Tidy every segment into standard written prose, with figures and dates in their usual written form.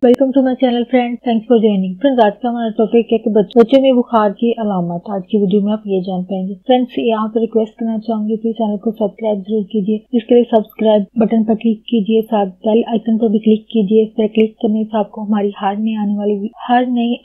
Welcome to my channel friends, thanks for joining. Friends, आज का हमारा टॉपिक है कि बच्चों में बुखार की अलामत। आज की वीडियो में आप ये जान पाएंगे। फ्रेंड्स, यहाँ पर रिक्वेस्ट करना चाहूंगी कि चैनल को सब्सक्राइब जरूर कीजिए। इसके लिए सब्सक्राइब बटन पर क्लिक कीजिए, साथ बेल आइकन पर भी क्लिक कीजिए। इस पर क्लिक करने से आपको हमारी हर नई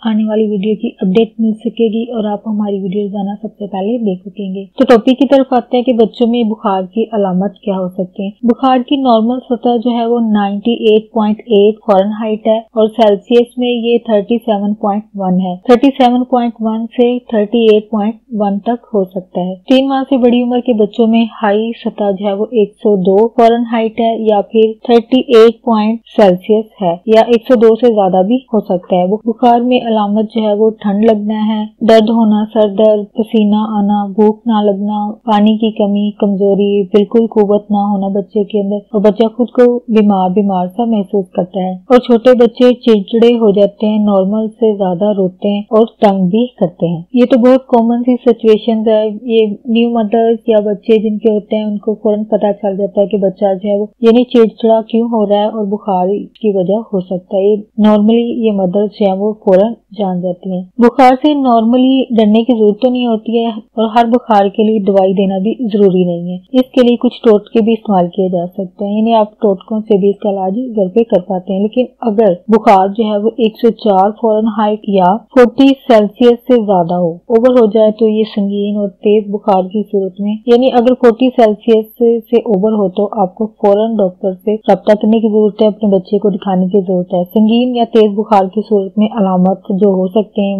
आने वाली वीडियो की अपडेट मिल सकेगी और आप हमारी वीडियो रोजाना सबसे पहले देख सकेंगे। तो टॉपिक की तरफ आते हैं कि बच्चों में बुखार की अलामत क्या हो सकते हैं। बुखार की नॉर्मल सतह जो है वो 98.8 फ़ारेनहाइट है और सेल्सियस में ये 37.1 है। 37.1 से 38.1 तक हो सकता है। 3 माह से बड़ी उम्र के बच्चों में हाई सतह जो है वो 102 फ़ारेनहाइट है या फिर 38 सेल्सियस है या 102 से ज्यादा भी हो सकता है। बुखार में अलामत जो है वो ठंड लगना है, दर्द होना, सर दर्द, पसीना आना, भूख ना लगना, पानी की कमी, कमजोरी, बिल्कुल कुव्वत ना होना बच्चे के अंदर और बच्चा खुद को बीमार सा महसूस करता है। और छोटे बच्चे चिड़चिड़े हो जाते हैं, नॉर्मल से ज्यादा रोते हैं और तंग भी करते हैं। ये तो बहुत कॉमन सी सिचुएशन है। ये न्यू मदर्स या बच्चे जिनके होते हैं उनको फौरन पता चल जाता है कि बच्चा जो है वो यानी चिड़चिड़ा क्यों हो रहा है और बुखार की वजह हो सकता है। नॉर्मली ये मदर्स जो है वो फौरन जान जाती हैं। बुखार से नॉर्मली डरने की जरूरत तो नहीं होती है और हर बुखार के लिए दवाई देना भी जरूरी नहीं है। इसके लिए कुछ टोटके भी इस्तेमाल किए जा सकते हैं, यानी आप टोटकों से भी इसका इलाज घर पे कर पाते हैं। लेकिन अगर बुखार जो है वो 104 फ़ारेनहाइट या 40 सेल्सियस से ज्यादा हो, ओवर हो जाए तो ये संगीन और तेज बुखार की सूरत में, यानी अगर 40 सेल्सियस से ओवर हो तो आपको फौरन डॉक्टर से रब्ता करने की जरूरत है, अपने बच्चे को दिखाने की जरूरत है। संगीन या तेज बुखार की सूरत में अलामत जो हो सकते हैं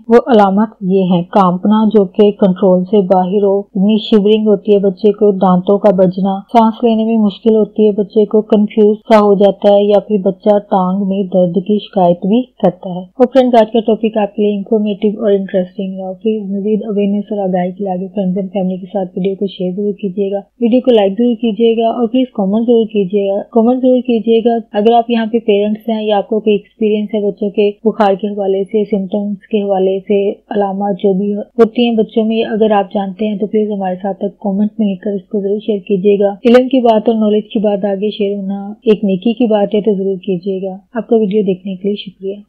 वो अलामत ये है: कांपना जो कि कंट्रोल से बाहर हो, इतनी शिवरिंग होती है बच्चे को, दांतों का बजना, सांस लेने में मुश्किल होती है, बच्चे को कंफ्यूज सा हो जाता है या फिर बच्चा टांग में दर्द की शिकायत भी करता है। और फ्रेंड्स, आज का टॉपिक आपके लिए इंफॉर्मेटिव और इंटरेस्टिंग रहा। प्लीज मजीद अवेयरनेस और आगाही के लिए फ्रेंड्स एंड फैमिली के साथ वीडियो को शेयर जरूर कीजिएगा, वीडियो को लाइक जरूर कीजिएगा और प्लीज कमेंट जरूर कीजिएगा। अगर आप यहाँ पे पेरेंट्स हैं या आपको कोई एक्सपीरियंस है बच्चों के बुखार के हवाले से, सिम्टम्स के हवाले से, अलामत जो भी होती हैं बच्चों में, अगर आप जानते हैं तो प्लीज हमारे साथ तक कमेंट में लिखकर इसको जरूर शेयर कीजिएगा। इल्म की बात और नॉलेज की बात आगे शेयर होना एक नेकी की बात है, तो जरूर कीजिएगा। आपका वीडियो देखने के लिए शुक्रिया।